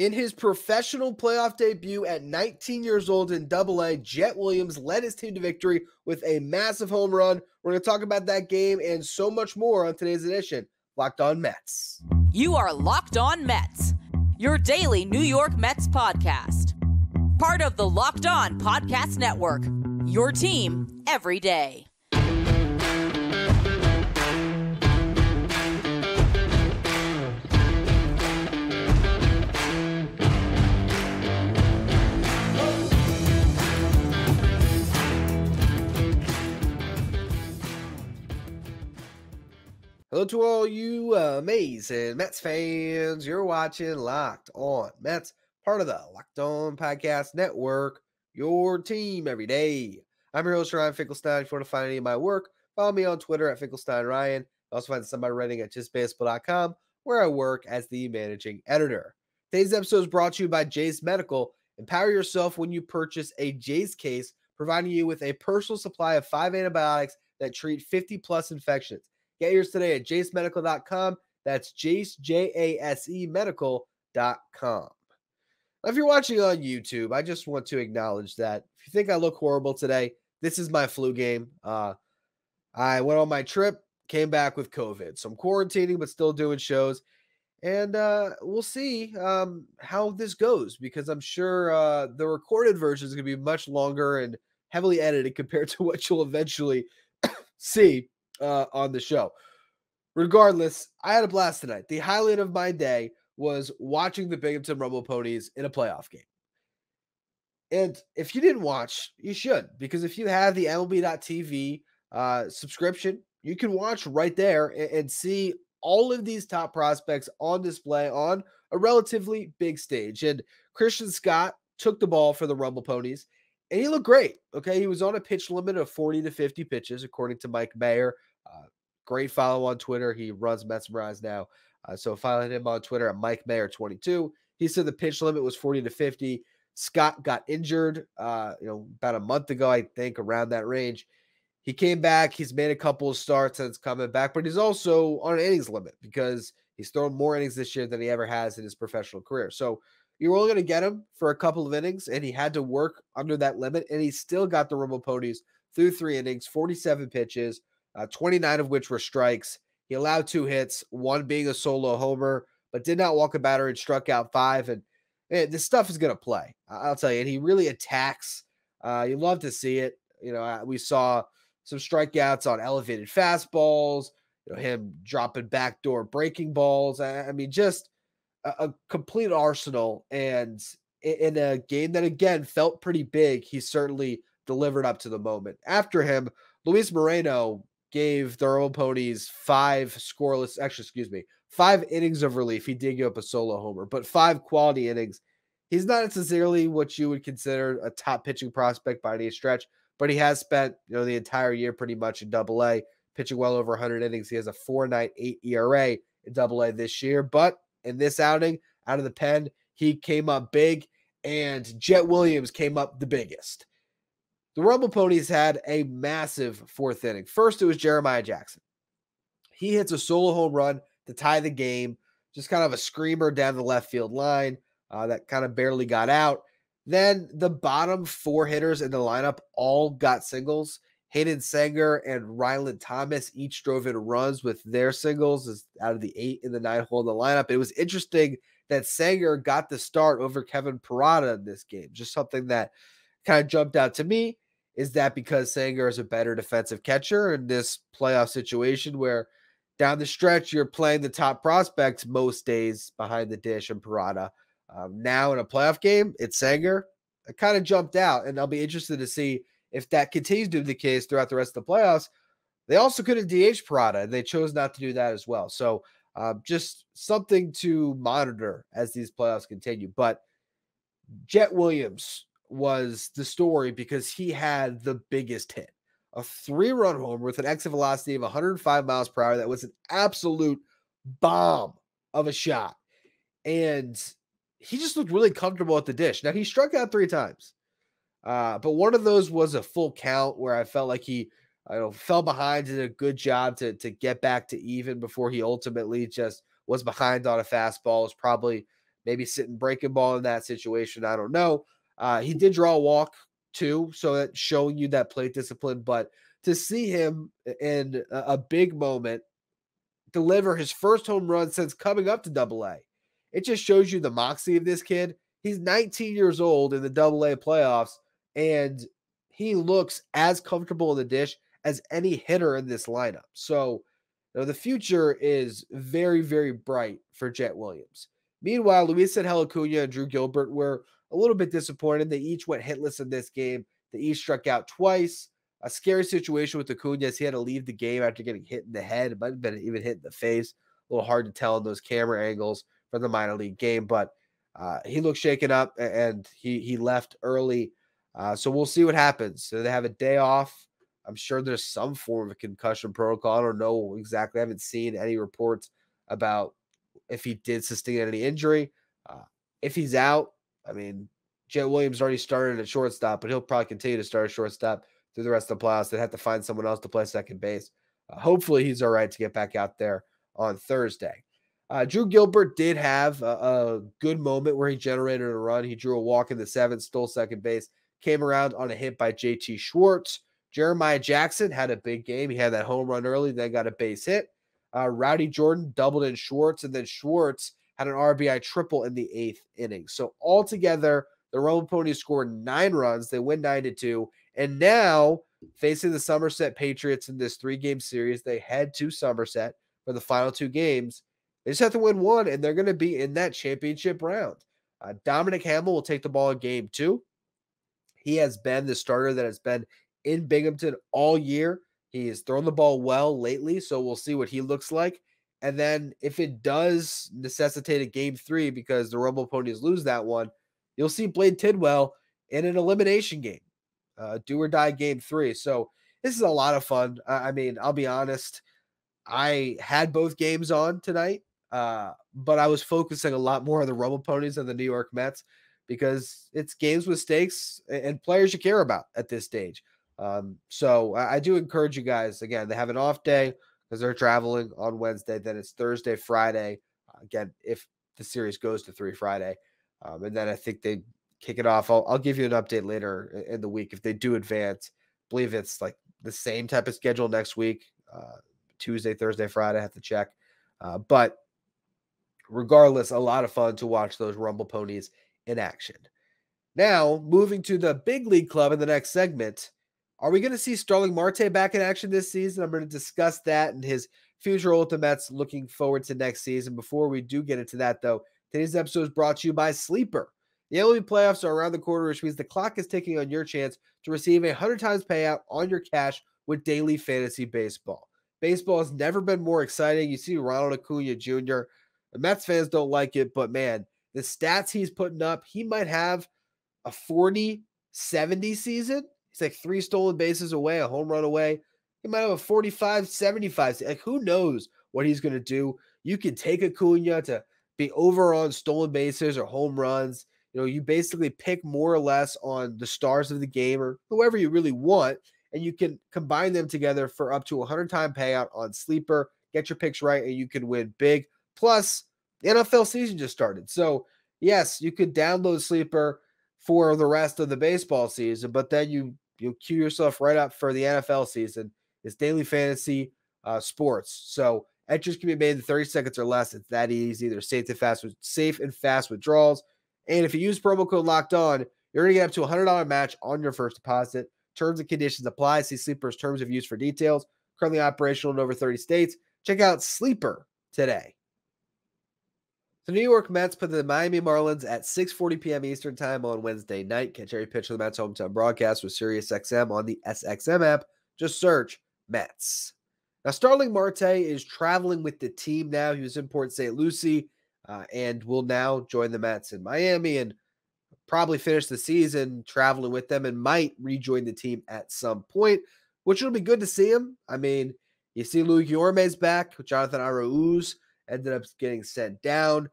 In his professional playoff debut at 19 years old in Double-A, Jett Williams led his team to victory with a massive home run. We're going to talk about that game and so much more on today's edition, Locked On Mets. You are Locked On Mets, your daily New York Mets podcast. Part of the Locked On Podcast Network, your team every day. Hello to all you amazing Mets fans. You're watching Locked On Mets, part of the Locked On Podcast Network, your team every day. I'm your host, Ryan Finkelstein. If you want to find any of my work, follow me on Twitter at FinkelsteinRyan. Also find some of my writing at justbaseball.com, where I work as the managing editor. Today's episode is brought to you by Jase Medical. Empower yourself when you purchase a Jase case, providing you with a personal supply of 5 antibiotics that treat 50-plus infections. Get yours today at jasemedical.com. That's Jase, Jase medical.com. Now, if you're watching on YouTube, I just want to acknowledge that if you think I look horrible today, this is my flu game. I went on my trip, came back with COVID. So I'm quarantining, but still doing shows. And we'll see how this goes, because I'm sure the recorded version is going to be much longer and heavily edited compared to what you'll eventually see on the show. Regardless, I had a blast tonight. The highlight of my day was watching the Binghamton Rumble Ponies in a playoff game. And if you didn't watch, you should, because if you have the MLB.TV subscription, you can watch right there and see all of these top prospects on display on a relatively big stage. And Christian Scott took the ball for the Rumble Ponies, and he looked great. Okay, he was on a pitch limit of 40 to 50 pitches, according to Mike Mayer. Great follow on Twitter. He runs Mesmerize now. So follow him on Twitter at Mike Mayer 22. He said the pitch limit was 40 to 50. Scott got injured, about a month ago, I think, around that range. He came back. He's made a couple of starts and it's coming back, but he's also on an innings limit because he's thrown more innings this year than he ever has in his professional career. So you're only going to get him for a couple of innings, and he had to work under that limit, and he still got the Rumble Ponies through 3 innings, 47 pitches, 29 of which were strikes. He allowed 2 hits, one being a solo homer, but did not walk a batter and struck out 5. And man, this stuff is going to play, I'll tell you. And he really attacks. You love to see it. We saw some strikeouts on elevated fastballs, him dropping backdoor breaking balls. I mean, just a complete arsenal. And in a game that, again, felt pretty big, he certainly delivered up to the moment. After him, Luis Moreno gave the Rumble Ponies 5 innings of relief. He did give up a solo homer, but 5 quality innings. He's not necessarily what you would consider a top pitching prospect by any stretch, but he has spent the entire year pretty much in Double-A, pitching well over 100 innings. He has a 4.98 ERA in Double-A this year, but in this outing, out of the pen, he came up big, and Jett Williams came up the biggest. The Rumble Ponies had a massive 4th inning. First, it was Jeremiah Jackson. He hits a solo home run to tie the game, just kind of a screamer down the left field line that kind of barely got out. Then the bottom 4 hitters in the lineup all got singles. Hayden Sanger and Ryland Thomas each drove in runs with their singles as out of the 8 in the 9 hole in the lineup. It was interesting that Sanger got the start over Kevin Parada in this game. Just something that kind of jumped out to me. Is that because Sanger is a better defensive catcher in this playoff situation where down the stretch you're playing the top prospects most days behind the dish and Parada? Now in a playoff game, it's Sanger. It kind of jumped out, and I'll be interested to see if that continues to be the case throughout the rest of the playoffs. They also could have DH Parada, and they chose not to do that as well. So just something to monitor as these playoffs continue. But Jett Williams was the story because he had the biggest hit, a 3-run homer with an exit velocity of 105 miles per hour. That was an absolute bomb of a shot. And he just looked really comfortable at the dish. Now, he struck out 3 times, but one of those was a full count where I felt like he fell behind, did a good job to get back to even before he ultimately just was behind on a fastball. It was probably maybe sitting breaking ball in that situation. I don't know. He did draw a walk too, so that's showing you that plate discipline. But to see him in a big moment deliver his first home run since coming up to Double-A, it just shows you the moxie of this kid. He's 19 years old in the Double-A playoffs, and he looks as comfortable in the dish as any hitter in this lineup. So, the future is very, very bright for Jett Williams. Meanwhile, Luisangel Acuna and Drew Gilbert were a little bit disappointed. They each went hitless in this game. They each struck out twice. A scary situation with Acuna as he had to leave the game after getting hit in the head. It might have been even hit in the face. A little hard to tell in those camera angles from the minor league game, but he looked shaken up and he left early. So we'll see what happens. So they have a day off. I'm sure there's some form of concussion protocol. I don't know exactly. I haven't seen any reports about if he did sustain any injury. If he's out, I mean, Jett Williams already started at shortstop, but he'll probably continue to start at shortstop through the rest of the playoffs. They'd have to find someone else to play second base. Hopefully he's all right to get back out there on Thursday. Drew Gilbert did have a good moment where he generated a run. He drew a walk in the seventh, stole second base, came around on a hit by JT Schwartz. Jeremiah Jackson had a big game. He had that home run early, then got a base hit. Rowdy Jordan doubled in Schwartz, and then Schwartz had an RBI triple in the eighth inning. So altogether, the Rumble Ponies scored 9 runs. They win 9-2. And now, facing the Somerset Patriots in this 3-game series, they head to Somerset for the final 2 games. They just have to win 1, and they're going to be in that championship round. Dominic Hamill will take the ball in game 2. He has been the starter that has been in Binghamton all year. He has thrown the ball well lately, so we'll see what he looks like. And then if it does necessitate a game 3 because the Rumble Ponies lose that one, you'll see Blade Tidwell in an elimination game, do or die game 3. So this is a lot of fun. I mean, I'll be honest, I had both games on tonight, but I was focusing a lot more on the Rumble Ponies than the New York Mets because it's games with stakes and players you care about at this stage. So I do encourage you guys, again, they have an off day because they're traveling on Wednesday. Then it's Thursday, Friday. Again, if the series goes to 3 Friday. And then I think they kick it off. I'll give you an update later in the week if they do advance. I believe it's like the same type of schedule next week. Tuesday, Thursday, Friday. I have to check. But regardless, a lot of fun to watch those Rumble Ponies in action. Now, moving to the big league club in the next segment, are we going to see Starling Marte back in action this season? I'm going to discuss that and his future role with the Mets. Looking forward to next season. Before we do get into that, though, today's episode is brought to you by Sleeper. The MLB playoffs are around the corner, which means the clock is ticking on your chance to receive a 100 times payout on your cash with daily fantasy baseball. Baseball has never been more exciting. You see Ronald Acuna Jr. The Mets fans don't like it, but man, the stats he's putting up, he might have a 40-70 season. He's like 3 stolen bases away, a home run away. He might have a 45-75. Like, who knows what he's going to do? You can take Acuna to be over on stolen bases or home runs. You basically pick more or less on the stars of the game or whoever you really want, and you can combine them together for up to a 100-time payout on Sleeper. Get your picks right, and you can win big. Plus, the NFL season just started. So, yes, you could download Sleeper for the rest of the baseball season, but then you queue yourself right up for the NFL season. It's daily fantasy sports. So entries can be made in 30 seconds or less. It's that easy. They're safe and fast withdrawals. And if you use promo code Locked On, you're going to get up to a $100 match on your first deposit. Terms and conditions apply. See Sleeper's terms of use for details. Currently operational in over 30 states. Check out Sleeper today. The New York Mets put the Miami Marlins at 6:40 p.m. Eastern Time on Wednesday night. Catch every pitch of the Mets' hometown broadcast with SiriusXM on the SXM app. Just search Mets. Now, Starling Marte is traveling with the team now. He was in Port St. Lucie and will now join the Mets in Miami and probably finish the season traveling with them and might rejoin the team at some point, which will be good to see him. I mean, you see Luis Guillorme's back. Jonathan Arauz ended up getting sent down.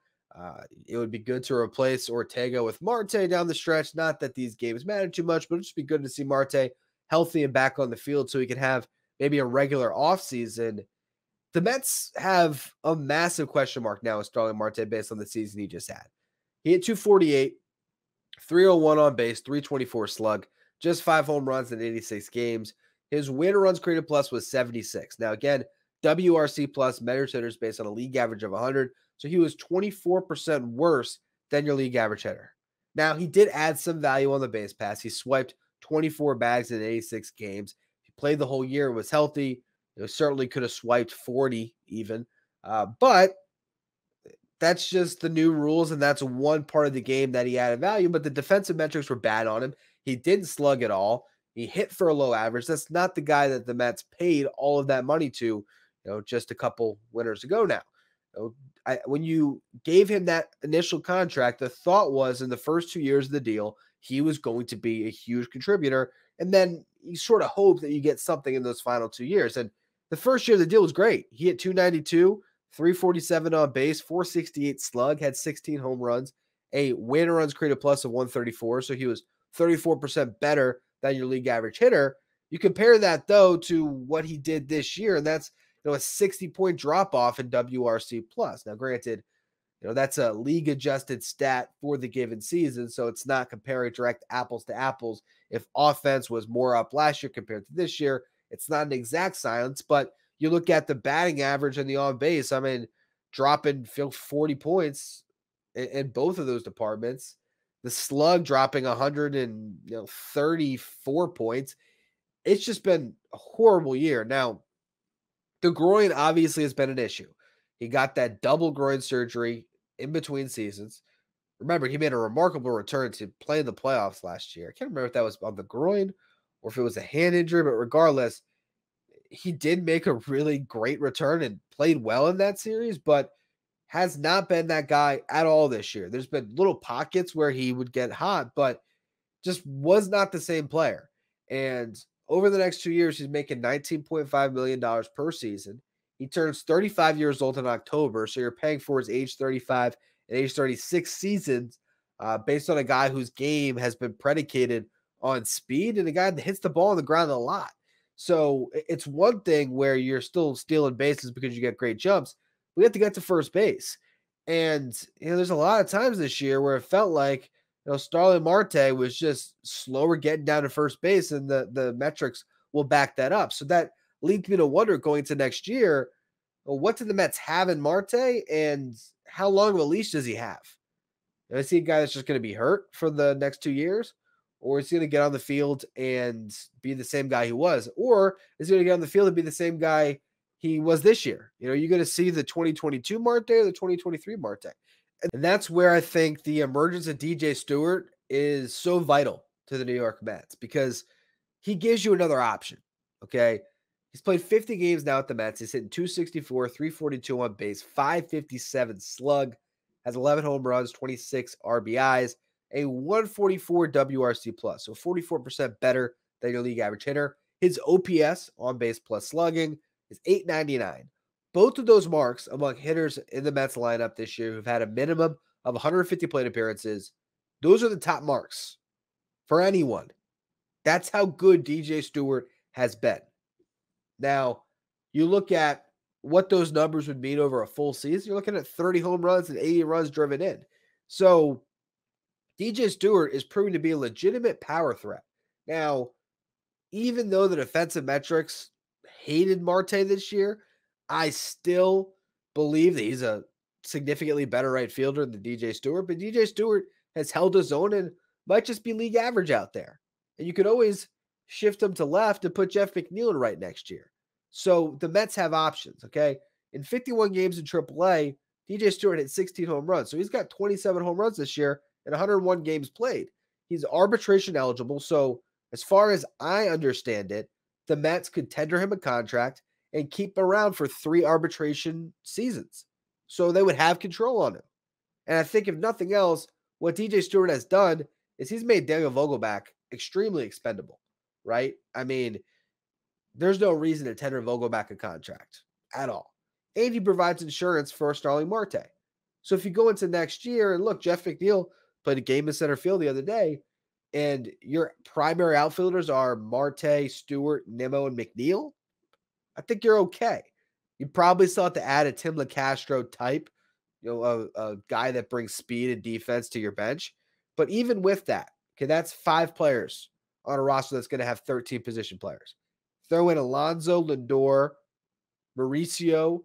It would be good to replace Ortega with Marte down the stretch. Not that these games matter too much, but it'd just be good to see Marte healthy and back on the field so he can have maybe a regular offseason. The Mets have a massive question mark now with Starling Marte based on the season he just had. He hit 248, 301 on base, 324 slug, just 5 home runs in 86 games. His win runs created plus was 76. Now, again, WRC plus measures hitters based on a league average of 100. So he was 24% worse than your league average hitter. Now, he did add some value on the base pass. He swiped 24 bags in 86 games. He played the whole year, was healthy. Certainly could have swiped 40 even. But that's just the new rules, and that's one part of the game that he added value. But the defensive metrics were bad on him. He didn't slug at all. He hit for a low average. That's not the guy that the Mets paid all of that money to, just a couple winters ago now. When you gave him that initial contract, the thought was in the first 2 years of the deal, he was going to be a huge contributor. And then you sort of hope that you get something in those final 2 years. And the first year of the deal was great. He hit 292, 347 on base, 468 slug, had 16 home runs, a win runs created plus of 134. So he was 34% better than your league average hitter. You compare that, though, to what he did this year, and that's a 60-point drop-off in WRC+. Now, granted, that's a league-adjusted stat for the given season, so it's not comparing direct apples to apples. If offense was more up last year compared to this year, it's not an exact science, but you look at the batting average and the on-base, dropping 40 points in both of those departments. The slug dropping 134 points. It's just been a horrible year. Now, the groin obviously has been an issue. He got that double groin surgery in between seasons. Remember, he made a remarkable return to play in the playoffs last year. I can't remember if that was on the groin or if it was a hand injury, but regardless, he did make a really great return and played well in that series, but has not been that guy at all this year. There's been little pockets where he would get hot, but just was not the same player. And over the next 2 years, he's making $19.5 million per season. He turns 35 years old in October, so you're paying for his age 35 and age 36 seasons based on a guy whose game has been predicated on speed and a guy that hits the ball on the ground a lot. So it's one thing where you're still stealing bases because you get great jumps. We have to get to first base. And there's a lot of times this year where it felt like Starling Marte was just slower getting down to first base, and the metrics will back that up. So that leads me to wonder going to next year, what do the Mets have in Marte, and how long of a leash does he have? Is he a guy that's just going to be hurt for the next 2 years, or is he going to get on the field and be the same guy he was, or is he going to get on the field and be the same guy he was this year? You're going to see the 2022 Marte or the 2023 Marte. And that's where I think the emergence of DJ Stewart is so vital to the New York Mets, because he gives you another option, okay? He's played 50 games now at the Mets. He's hitting 264, 342 on base, 557 slug, has 11 home runs, 26 RBIs, a 144 WRC+, so 44% better than your league average hitter. His OPS, on base plus slugging, is 899. Both of those marks among hitters in the Mets lineup this year who've had a minimum of 150 plate appearances, those are the top marks for anyone. That's how good DJ Stewart has been. Now, you look at what those numbers would mean over a full season, you're looking at 30 home runs and 80 runs driven in. So, DJ Stewart is proving to be a legitimate power threat. Now, even though the defensive metrics hated Marte this year, I still believe that he's a significantly better right fielder than DJ Stewart, but DJ Stewart has held his own and might just be league average out there. And you could always shift him to left and put Jeff McNeil in right next year. So the Mets have options, okay? In 51 games in AAA, DJ Stewart hit 16 home runs. So he's got 27 home runs this year and 101 games played. He's arbitration eligible. So as far as I understand it, the Mets could tender him a contract and keep him around for 3 arbitration seasons. So they would have control on him. And I think if nothing else, what DJ Stewart has done is he's made Daniel Vogelbach extremely expendable, right? I mean, there's no reason to tender Vogelbach a contract at all. And he provides insurance for Starling Marte. So if you go into next year and look, Jeff McNeil played a game in center field the other day, and your primary outfielders are Marte, Stewart, Nimmo, and McNeil, I think you're okay. You probably still have to add a Tim LeCastro type a guy that brings speed and defense to your bench. But even with that, okay, that's 5 players on a roster that's going to have 13 position players. Throw in Alonso, Lindor, Mauricio,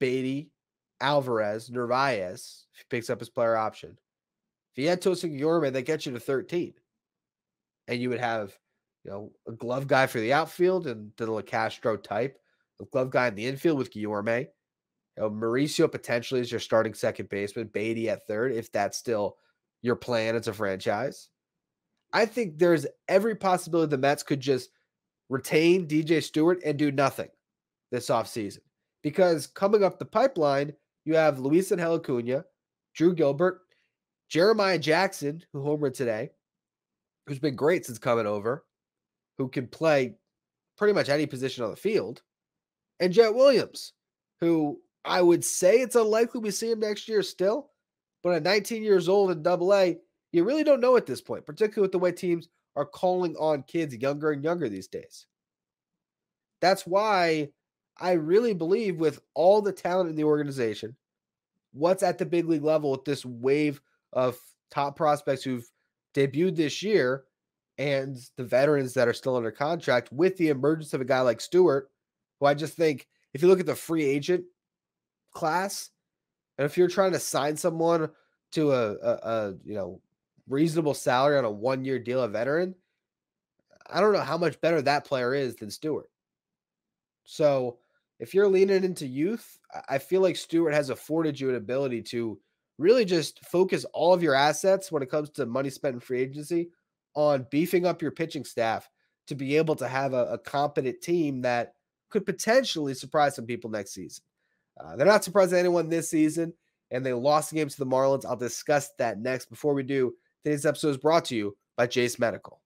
Beatty, Alvarez, Narvaez, if he picks up his player option. Vientos and Guillorme, that gets you to 13. And you would have, a glove guy for the outfield and the Castro type, a glove guy in the infield with Guillorme. Mauricio potentially is your starting second baseman, Beatty at third, if that's still your plan as a franchise. I think there's every possibility the Mets could just retain DJ Stewart and do nothing this offseason. Because coming up the pipeline, you have Luis Angel Acuna, Drew Gilbert, Jeremiah Jackson, who homered today, who's been great since coming over, who can play pretty much any position on the field, and Jett Williams, who I would say it's unlikely we see him next year still, but at 19 years old in AA, you really don't know at this point, particularly with the way teams are calling on kids younger and younger these days. That's why I really believe with all the talent in the organization, what's at the big league level with this wave of top prospects who've debuted this year and the veterans that are still under contract with the emergence of a guy like Stewart, who I just think if you look at the free agent class, and if you're trying to sign someone to a reasonable salary on a 1-year deal, a veteran, I don't know how much better that player is than Stewart. So if you're leaning into youth, I feel like Stewart has afforded you an ability to really just focus all of your assets when it comes to money spent in free agency on beefing up your pitching staff to be able to have a competent team that could potentially surprise some people next season. They're not surprising anyone this season, and they lost the game to the Marlins. I'll discuss that next. Before we do, today's episode is brought to you by Jase Medical.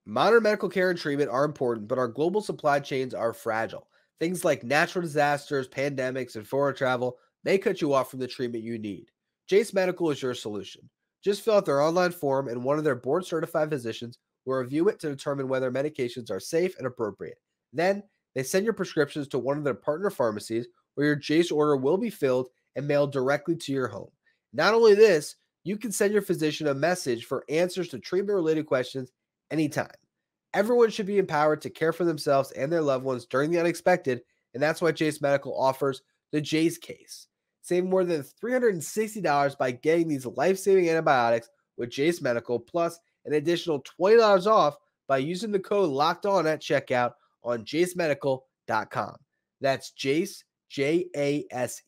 Modern medical care and treatment are important, but our global supply chains are fragile. Things like natural disasters, pandemics, and foreign travel may cut you off from the treatment you need. Jase Medical is your solution. Just fill out their online form, and one of their board-certified physicians will review it to determine whether medications are safe and appropriate. Then, they send your prescriptions to one of their partner pharmacies, where your Jase order will be filled and mailed directly to your home. Not only this, you can send your physician a message for answers to treatment-related questions anytime. Everyone should be empowered to care for themselves and their loved ones during the unexpected, and that's why Jase Medical offers the Jase case. Save more than $360 by getting these life-saving antibiotics with Jase Medical, plus an additional $20 off by using the code LOCKEDON at checkout on jasemedical.com. That's Jase, Jase,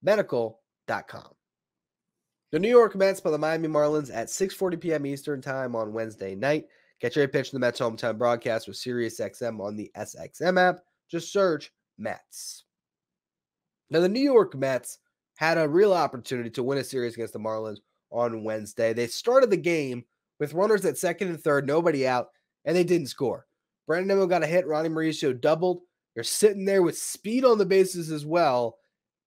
medical.com. The New York Mets play the Miami Marlins at 6:40 p.m. Eastern Time on Wednesday night. Get your pitch in the Mets Hometown broadcast with SiriusXM on the SXM app. Just search Mets. Now, the New York Mets had a real opportunity to win a series against the Marlins on Wednesday. They started the game with runners at second and third, nobody out, and they didn't score. Brandon Nimmo got a hit. Ronnie Mauricio doubled. They're sitting there with speed on the bases as well,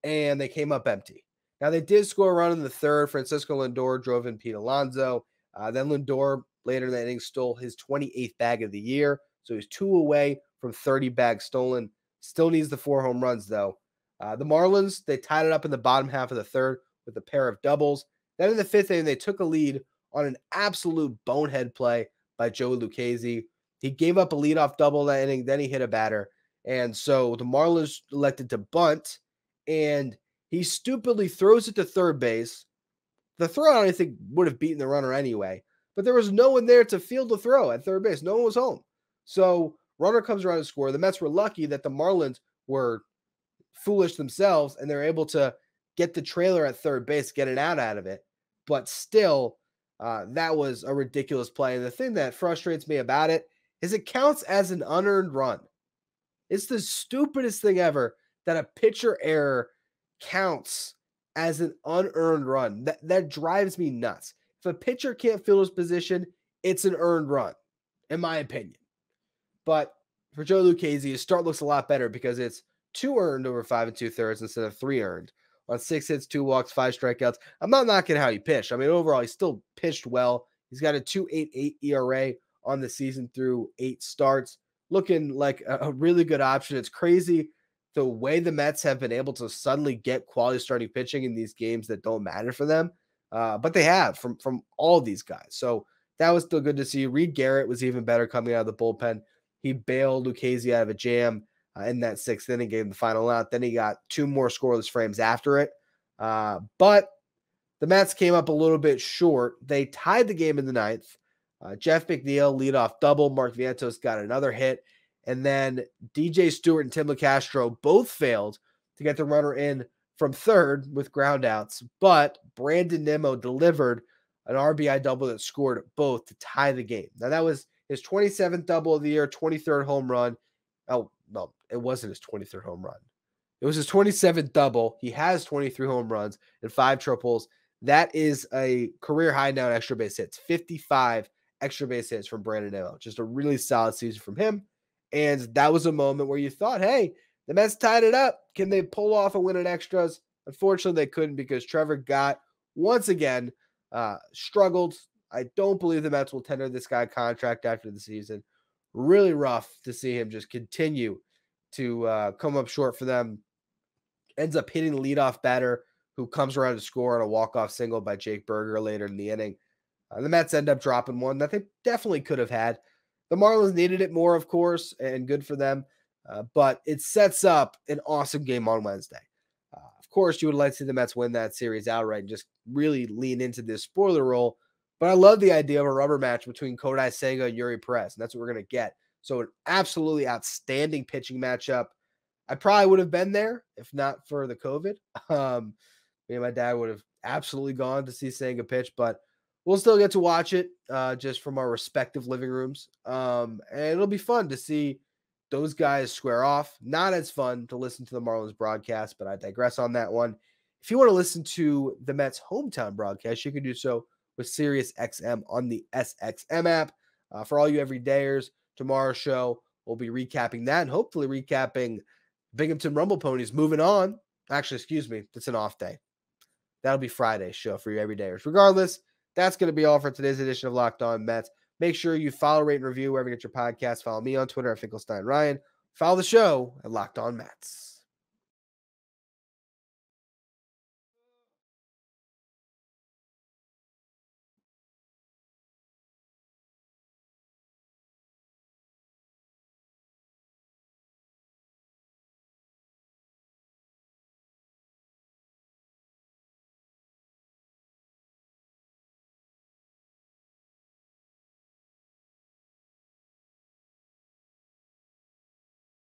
and they came up empty. Now, they did score a run in the third. Francisco Lindor drove in Pete Alonso. Then Lindor, later in the inning, stole his 28th bag of the year. So he's 2 away from 30 bags stolen. Still needs the 4 home runs, though. The Marlins, they tied it up in the bottom half of the third with a pair of doubles. Then in the 5th inning, they took a lead on an absolute bonehead play by Joe Lucchesi. He gave up a leadoff double that inning. Then he hit a batter. And so the Marlins elected to bunt, and he stupidly throws it to third base. The throw, I think, would have beaten the runner anyway, but there was no one there to field the throw at third base. No one was home. So runner comes around to score. The Mets were lucky that the Marlins were foolish themselves, and they're able to get the trailer at third base, get an out of it. But still, that was a ridiculous play. And the thing that frustrates me about it is it counts as an unearned run. It's the stupidest thing ever that a pitcher error counts as an unearned run. That drives me nuts. If a pitcher can't field his position, it's an earned run, in my opinion. But for Joe Lucchesi, his start looks a lot better because it's 2 earned over 5 2/3 instead of 3 earned. On 6 hits, 2 walks, 5 strikeouts. I'm not knocking how he pitched. I mean, overall, he still pitched well. He's got a 2.88 ERA on the season through 8 starts. Looking like a really good option. It's crazy the way the Mets have been able to suddenly get quality starting pitching in these games that don't matter for them. But they have from all of these guys. So that was still good to see. Reed Garrett was even better coming out of the bullpen. He bailed Lucchesi out of a jam in that 6th inning, gave him the final out. Then he got 2 more scoreless frames after it. But the Mets came up a little bit short. They tied the game in the 9th. Jeff McNeil leadoff double. Mark Vientos got another hit. And then DJ Stewart and Tim LeCastro both failed to get the runner in from 3rd with groundouts. But Brandon Nimmo delivered an RBI double that scored both to tie the game. Now, that was his 27th double of the year, 23rd home run. Oh, no, it wasn't his 23rd home run. It was his 27th double. He has 23 home runs and 5 triples. That is a career high now in extra base hits. 55 extra base hits from Brandon Nimmo. Just a really solid season from him. And that was a moment where you thought, hey, the Mets tied it up. Can they pull off a win in extras? Unfortunately, they couldn't because Trevor Gott, once again, struggled. I don't believe the Mets will tender this guy a contract after the season. Really rough to see him just continue to come up short for them. Ends up hitting the leadoff batter who comes around to score on a walk-off single by Jake Berger later in the inning. The Mets end up dropping one that they definitely could have had. The Marlins needed it more, of course, and good for them. But it sets up an awesome game on Wednesday. Of course, you would like to see the Mets win that series outright and just really lean into this spoiler role. But I love the idea of a rubber match between Kodai Senga and Yuri Perez, and that's what we're going to get. So an absolutely outstanding pitching matchup. I probably would have been there if not for the COVID. Me and my dad would have absolutely gone to see Senga pitch, but we'll still get to watch it just from our respective living rooms. And it'll be fun to see those guys square off. Not as fun to listen to the Marlins broadcast, but I digress on that one. If you want to listen to the Mets hometown broadcast, you can do so with Sirius XM on the SXM app. For all you everydayers, tomorrow's show, we'll be recapping that and hopefully recapping Binghamton Rumble Ponies moving on. Actually, excuse me, it's an off day. That'll be Friday's show for you everydayers. Regardless, that's going to be all for today's edition of Locked On Mets. Make sure you follow, rate, and review wherever you get your podcast. Follow me on Twitter at Finkelstein Ryan. Follow the show at Locked On Mets.